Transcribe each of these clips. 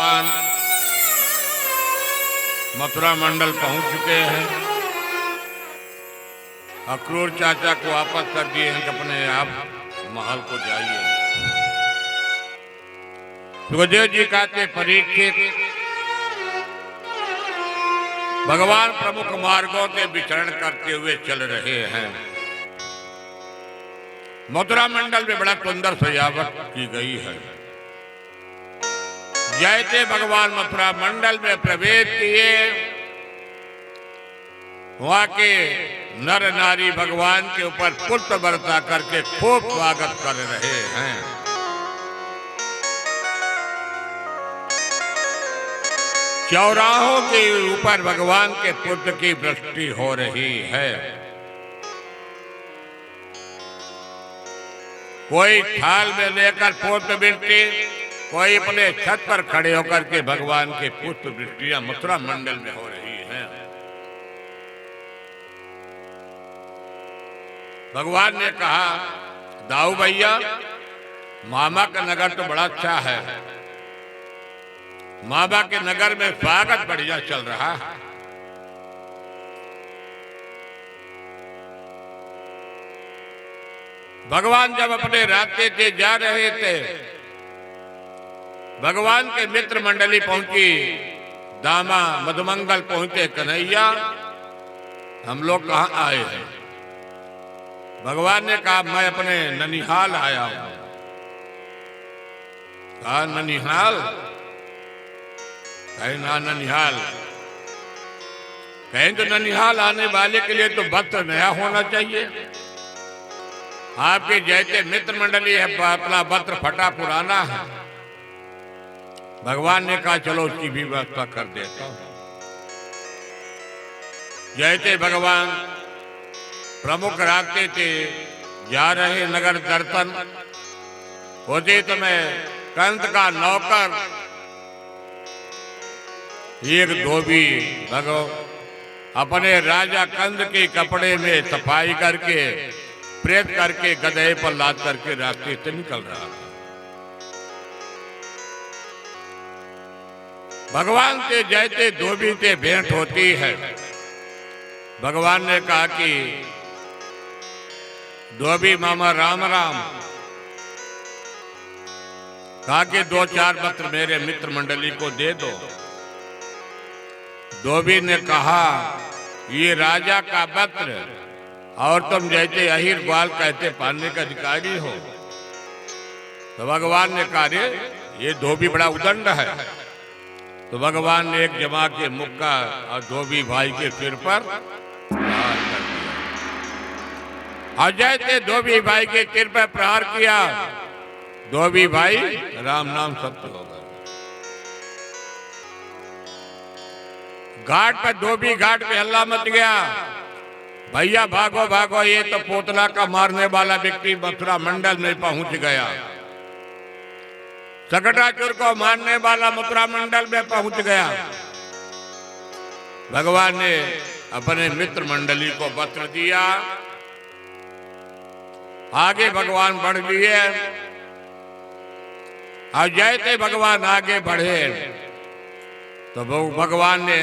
भगवान मथुरा मंडल पहुंच चुके हैं। अक्रूर चाचा को वापस कर दिए हैं कि अपने आप महल को जाइए। सुखदेव जी कहते परीक्षित भगवान प्रमुख मार्गों से विचरण करते हुए चल रहे हैं। मथुरा मंडल में बड़ा सुंदर सजावट की गई है। जैसे भगवान मथुरा मंडल में प्रवेश किए, वहां के नर नारी भगवान के ऊपर पुष्प बरसा करके खूब स्वागत कर रहे हैं। चौराहों के ऊपर भगवान के पुष्प की वृष्टि हो रही है। कोई थाल में लेकर पुष्प वृष्टि, कोई अपने छत पर खड़े होकर के भगवान के पुष्प वृष्टियां मथुरा मंडल में हो रही हैं। भगवान ने कहा, दाऊ भैया, मामा का नगर तो बड़ा अच्छा है। मामा के नगर में स्वागत बढ़िया चल रहा है। भगवान जब अपने रास्ते से जा रहे थे, भगवान के मित्र मंडली पहुंची। दामा मधुमंगल पहुंचे, कन्हैया हम लोग कहाँ आए हैं? भगवान ने कहा, मैं अपने ननिहाल आया हूं। कहा, ननिहाल? कहीं ना ननिहाल। कहीं तो ननिहाल आने वाले के लिए तो वस्त्र नया होना चाहिए। आपके जैसे मित्र मंडली है, अपना वस्त्र फटा पुराना है। भगवान ने कहा, चलो उसकी भी व्यवस्था कर देता हूं। जैसे भगवान प्रमुख रास्ते से जा रहे नगर दर्शन होते, तो मैं कंस का नौकर एक धोबी अपने राजा कंस के कपड़े में सफाई करके प्रेत करके गधे पर लाद करके रास्ते से निकल रहा था। भगवान से जैसे धोबी से भेंट होती है, भगवान ने कहा कि धोबी मामा राम राम। कहा कि 2-4 वस्त्र मेरे मित्र मंडली को दे दो। धोबी ने कहा, ये राजा का वस्त्र और तुम जैसे अहिर ग्वाल कहते पालने का अधिकारी हो। तो भगवान ने कहा, ये धोबी बड़ा उदंड है। तो भगवान ने एक जमा के मुक्का और धोबी भाई के सिर पर प्रहार कर दिया। और जैसे धोबी भाई के सिर पर प्रहार किया, धोबी भाई राम नाम सत्य हो गए। घाट पर धोबी घाट पे हल्ला मच गया, भैया भागो भागो, ये तो पोतला का मारने वाला व्यक्ति मथुरा मंडल में पहुंच गया। सकटाचुर को मारने वाला मथुरा मंडल में पहुंच गया। भगवान ने अपने मित्र मंडली को वस्त्र दिया। आगे भगवान बढ़ लिए। और जैसे भगवान आगे बढ़े, तो भगवान ने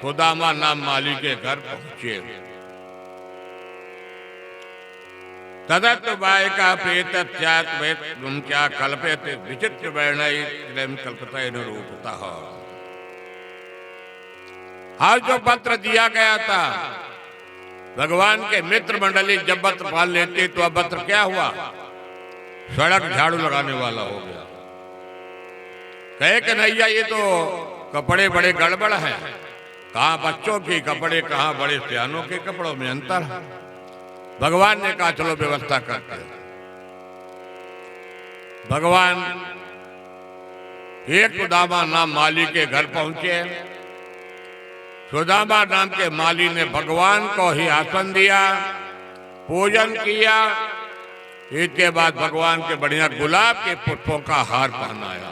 सुदामा नाम माली के घर पहुंचे। तदत बाय का प्रेत क्या कल्पते विचित्र वर्ण कल्पता रूपता। आज जो पत्र दिया गया था, भगवान के मित्र मंडली जब पत्र पाल लेते तो अब पत्र क्या हुआ? सड़क झाड़ू लगाने वाला हो गया। कहे कन्हैया, ये तो कपड़े बड़े गड़बड़ हैं। कहाँ बच्चों के कपड़े, कहाँ बड़े सियानों के कपड़ों में अंतर है। भगवान ने कहा, चलो व्यवस्था करते हैं। भगवान एक सुदामा नाम माली के घर पहुंचे। सुदामा नाम के माली ने भगवान को ही आसन दिया, पूजन किया। इसके बाद भगवान के बढ़िया गुलाब के पुष्पों का हार पहनाया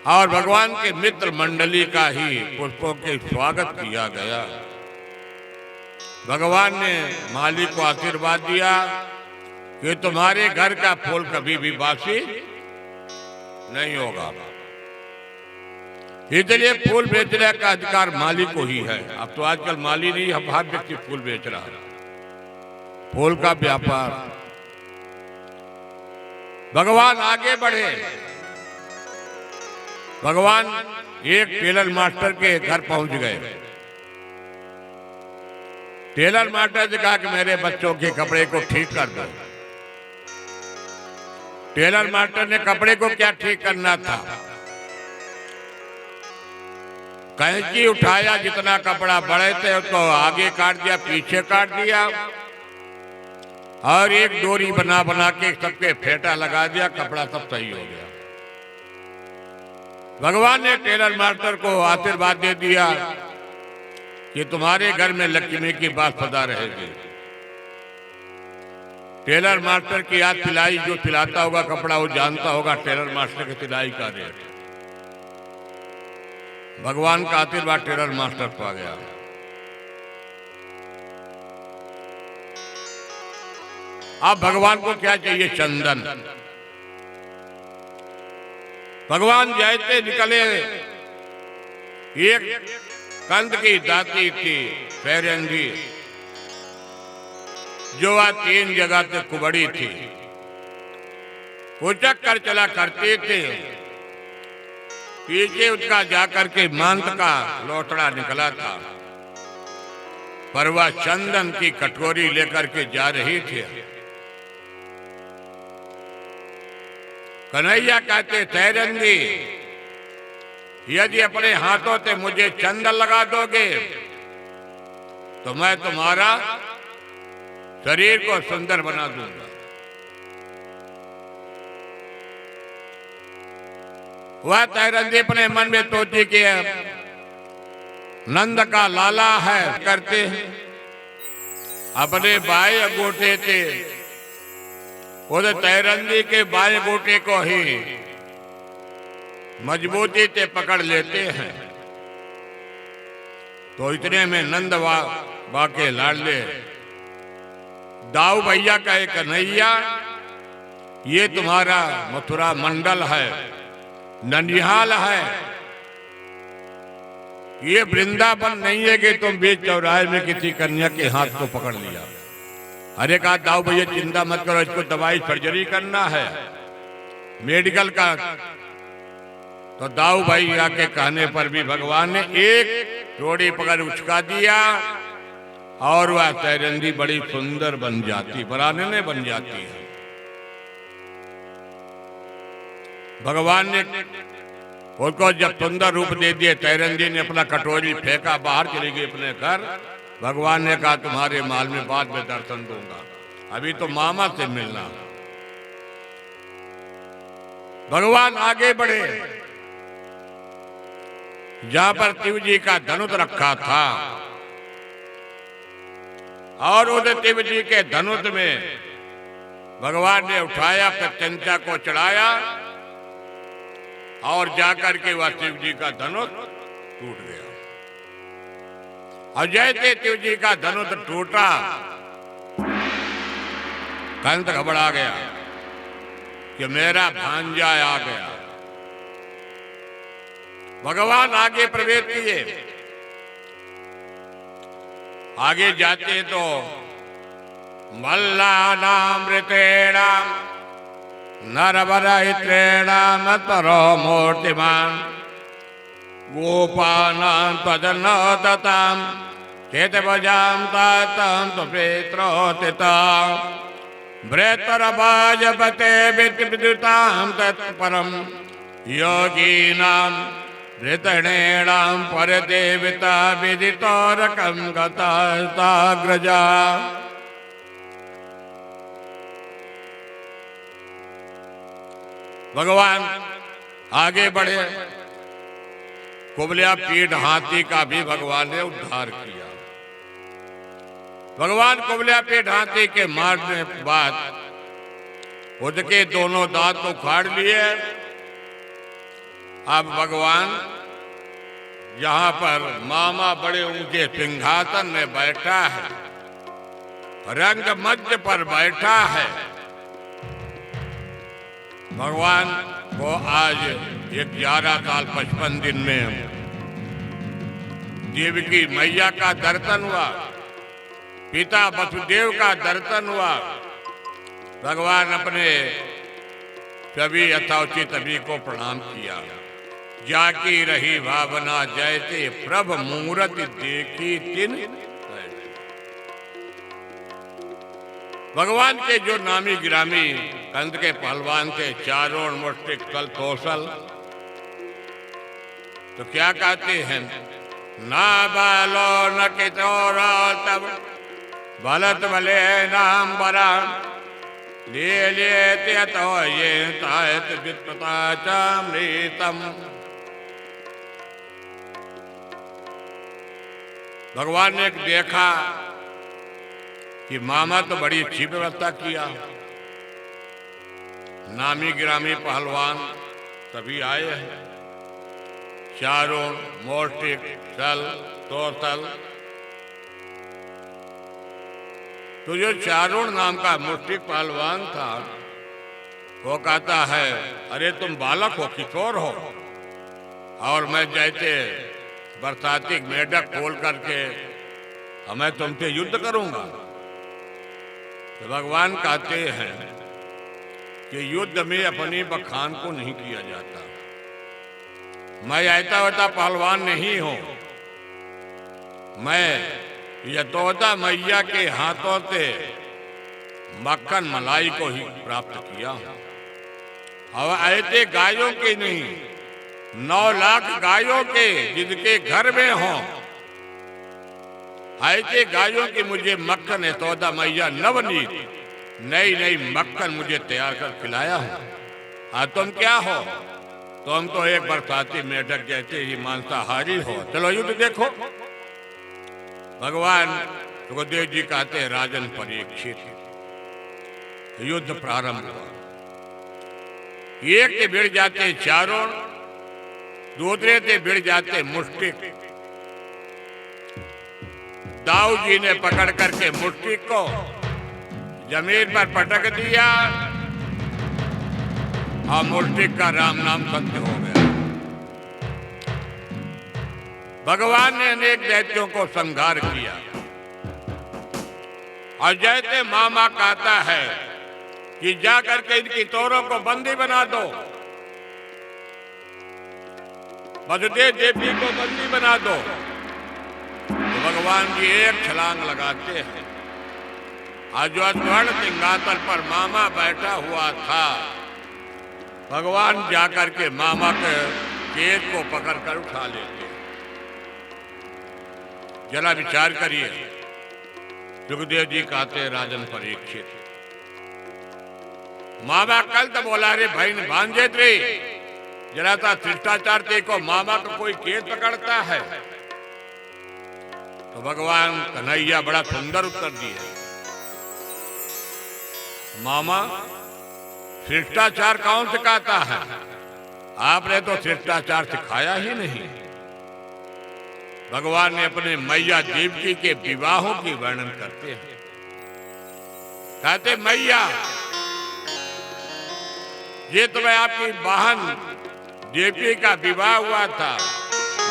और भगवान के मित्र मंडली का ही पुष्पों के स्वागत किया गया। भगवान ने माली को आशीर्वाद दिया कि तुम्हारे घर का फूल कभी भी बासी नहीं होगा। इसलिए फूल बेचने का अधिकार माली को ही है। अब तो आजकल माली नहीं, हर व्यक्ति फूल बेच रहा है, फूल का व्यापार। भगवान आगे बढ़े। भगवान एक टेलर मास्टर के घर पहुंच गए। टेलर मास्टर ने कहा कि मेरे बच्चों के कपड़े को ठीक कर दो। टेलर मास्टर ने कपड़े को क्या ठीक करना था, कैंची उठाया, जितना कपड़ा बड़े थे उसको आगे काट दिया, पीछे काट दिया, और एक डोरी बना बना के सबके फेंटा लगा दिया, कपड़ा सब सही हो गया। भगवान ने टेलर मास्टर को आशीर्वाद दे दिया कि तुम्हारे घर में लक्ष्मी की बात सदा रहेगी। टेलर मास्टर की याद सिलाई, जो सिलाता होगा कपड़ा वो जानता होगा टेलर मास्टर की सिलाई का रेट। भगवान का आशीर्वाद टेलर मास्टर को आ गया। अब भगवान को क्या चाहिए? चंदन। भगवान जैसे निकले, एक कंद की दाती थी फैरंगी, जो वह 3 जगह से कुबड़ी थी, उचक कर चला करते थे। पीछे उसका जाकर के मांस का लोटड़ा निकला था, पर वह चंदन की कटोरी लेकर के जा रही थी। कन्हैया कहते, फैरंगी, यदि अपने हाथों से मुझे चंदन लगा दोगे तो मैं तुम्हारा शरीर को सुंदर बना दूंगा। वह फैरंगी अपने मन में सोची कि नंद का लाला है करते अपने बाएं अंगूठे से उस तैरंदी के बाएं अंगूठे को ही मजबूती से पकड़ लेते हैं। तो इतने में नंद बाके लाडले दाऊ भैया का एक कन्हैया, ये तुम्हारा मथुरा मंडल है, ननिहाल है, ये वृंदावन नहीं है कि तुम बीच चौराहे में किसी कन्या के हाथ को पकड़ लिया। अरे कहा, दाऊ भैया चिंता मत करो, इसको दवाई सर्जरी करना है, मेडिकल का। तो दाऊ भैया के कहने पर भी भगवान ने एक रोड़ी पकड़ उचका दिया और वह तैरंदी बड़ी सुंदर बन जाती, बरानने बन जाती है। भगवान ने उसको जब सुंदर रूप दे दिए, तैरंदी ने अपना कटोरी फेंका, बाहर चली गई अपने घर। भगवान ने कहा, तुम्हारे माल में बाद में दर्शन दूंगा, अभी तो मामा से मिलना। भगवान आगे बढ़े, जहां पर शिव जी का धनुष रखा था, और उस शिव जी के धनुष में भगवान ने उठाया, प्रत्यंचा को चढ़ाया, और जाकर के वह शिव जी का धनुष टूट गया। और जैसे शिव जी का धनुष टूटा, कंस घबरा गया कि मेरा भांजा आ गया। भगवान आगे प्रवेश किए। आगे जाते तो मल्लानामृतेणाम नरवरहित्रेणाम तरो मूर्तिमान गोपानां तजन्नोदतां चेतवजां तातं सुप्रेत्रोतितां भ्रेतरभाजपते विद्युतां तत्परं योगीनां ऋतणेणां परदेवता विदितोरकं गताग्रजा। भगवान आगे बढ़े। कुबलिया पीठ हाथी का भी भगवान ने उद्धार किया। भगवान कुबलिया पीठ हाथी के मारने के बाद उसके दोनों दांत उखाड़ लिए। अब भगवान यहाँ पर मामा बड़े ऊंचे सिंहासन में बैठा है, रंग मंच पर बैठा है। भगवान को आज 11 साल 55 दिन में देवकी मैया का दर्शन हुआ, पिता वसुदेव का दर्शन हुआ। भगवान अपने सभी यथोचित सभी को प्रणाम किया। जाकी रही भावना जैसे प्रभ मूरत देखी तिन। भगवान के जो नामी गिरामी कंद के पहलवान थे, चारों मुष्टिक कल कौशल, तो क्या कहते हैं, ना बालो न कितोरा तब बलत भले नाम बरा ले लेते तो ये तायत वित्पता चामृतम। भगवान ने देखा कि मामा तो बड़ी अच्छी व्यवस्था किया, नामी गिरामी पहलवान सभी आए हैं, चारों मोष्टिक सल तोसल। तो जो चारों नाम का मुष्टिक पहलवान था वो कहता है, अरे तुम बालक हो, किशोर हो, और मैं जैसे बरसाती मेढक खोल करके मैं तुमसे युद्ध करूंगा। तो भगवान कहते हैं कि युद्ध में अपनी बखान को नहीं किया जाता। मैं ऐसा वैसा पहलवान नहीं हूं, मैं यशोदा मैया के हाथों से मक्खन मलाई को ही प्राप्त किया। और ऐसे गायों के नहीं, 9 लाख गायों के जिनके घर में हो, ऐसे गायों की मुझे मक्खन यशोदा मैया नवनीत नई नई मक्खन मुझे तैयार कर खिलाया है। तुम क्या हो? तुम तो एक बरसाती मेढक जैसे ही मांसाहारी हो। चलो युद्ध देखो। भगवान सुखदेव जी कहते हैं, राजन परीक्षित, युद्ध प्रारंभ हुआ। एक से भिड़ जाते चारों, दूसरे से भिड़ जाते मुष्टिक। दाऊ जी ने पकड़ करके मुष्टिक को जमीन पर पटक दिया और मुष्टिक का राम नाम सत्य हो गया। भगवान ने अनेक दैत्यों को संहार किया। और जैसे मामा कहता है कि जाकर के इनकी तोरों को बंदी बना दो, वसुदेव देवी को बंदी बना दो, तो भगवान जी एक छलांग लगाते हैं। आज जो स्वर्ण सिंहासन पर मामा बैठा हुआ था, भगवान जाकर के मामा के केस को पकड़कर उठा लेते। जरा विचार करिए। सुखदेव जी कहते हैं, राजन परीक्षित, मामा कल तो बोला रे भाई ने भांजे रे, जरा सा शिष्टाचार देखो, मामा को कोई केस पकड़ता है। तो भगवान कन्हैया बड़ा सुंदर उत्तर दिए, मामा शिष्टाचार कौन सिखाता है? आपने तो शिष्टाचार सिखाया ही नहीं। भगवान ने अपने मैया देवकी के विवाहों की वर्णन करते हैं। कहते, मैया ये तो मैं आपकी बहन देवकी का विवाह हुआ था,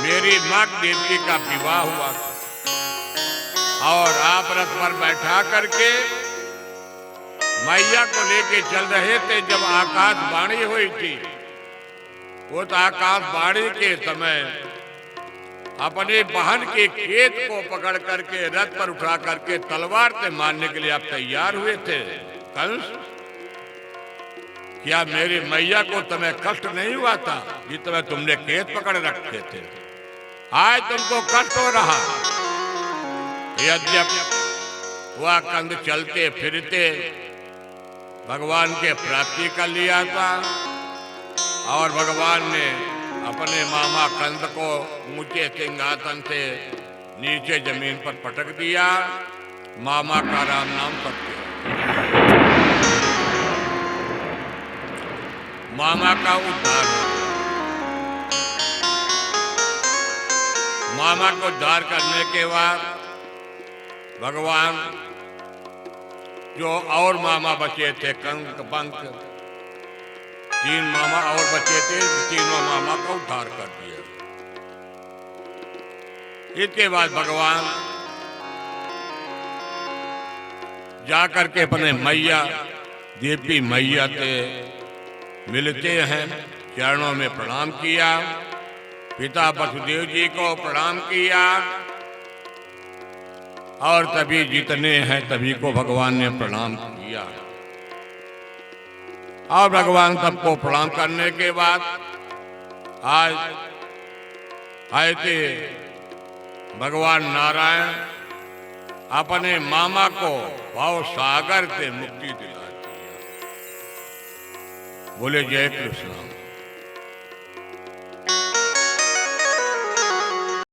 मेरी मां देवकी का विवाह हुआ था, और आप रथ पर बैठा करके मैया को लेके चल रहे थे। जब आकाशवाणी हुई थी, उस आकाशवाणी के समय अपने बहन के खेत को पकड़ करके रथ पर उठा करके तलवार से मारने के लिए आप तैयार हुए थे। कंस, क्या मेरी मैया को तुम्हें कष्ट नहीं हुआ था जिस समय तुमने खेत पकड़ रखे थे? आज तुमको कष्ट हो रहा। यद्यपि वह कंद चलते फिरते भगवान के प्राप्ति कर लिया था, और भगवान ने अपने मामा कंद को ऊंचे सिंहासन से नीचे जमीन पर पटक दिया। मामा का राम नाम सत्य। मामा का उद्धार। मामा को उद्धार करने के बाद भगवान जो और मामा बचे थे, कंक पंक, तीन मामा और बचे थे, तीनों मामा का उद्धार कर दिया। इसके बाद भगवान जाकर के अपने मैया देवी मैया से मिलते हैं, चरणों में प्रणाम किया, पिता वसुदेव जी को प्रणाम किया, और तभी जितने हैं तभी को भगवान ने प्रणाम किया। और भगवान सबको प्रणाम करने के बाद आज आए थे भगवान नारायण अपने मामा को भाव सागर से मुक्ति दिला दिया। बोले जय कृष्ण।